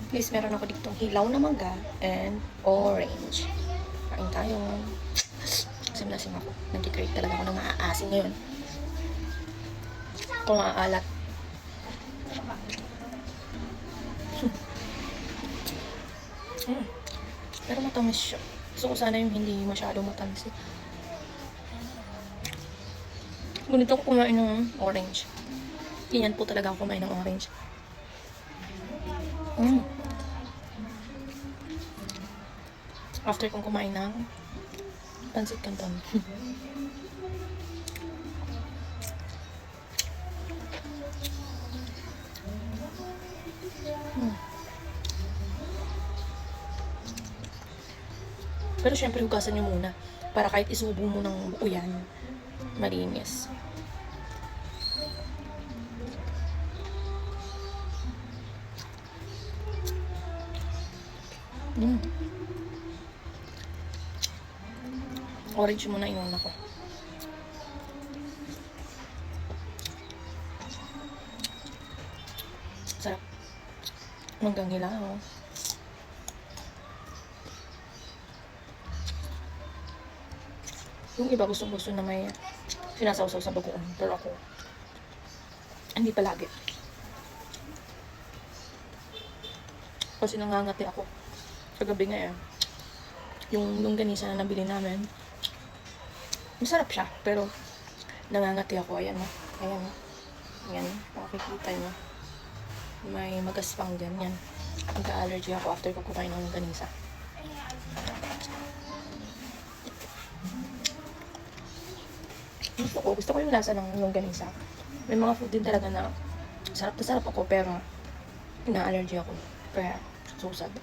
Please, meron ako ditong hilaw na mangga and orange. Kain tayo. Asim-asim ako. Nag-crave talaga ako ng maaasim ngayon. Kung maaalat. Pero matamis siya. Gusto ko sana yung hindi masyadong matamis. Ganito ako kumain ng orange. Ganyan po talaga ako kumain ng orange. After kong kumain ng pansit canton. Pero syempre hugasan nyo muna para kahit isubo mo ng buo yan, malinis. Orange muna inuna ko. Sarap. Manggang hilaw. Yung iba gusto na may sinasawsaw sa bagoong. Pero ako, hindi palagi. Kasi nangangati ako. Sa gabi nga yung longganisa na nabili namin, masarap siya, pero nangangati ako. Ayan o. Ayan o. Ayan. Makikita nyo. May magaspang dyan. Yan. Magka-allergy ako after ko kumain ng longganisa. Gusto ko yung lasa ng longganisa. May mga food din talaga na sarap na sarap ako, pero ina-allergy ako. Kaya, susad.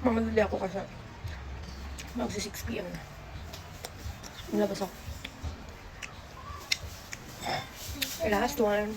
Mamadali ako kasi magsi 6 PM na. Nilabas ako. Last one.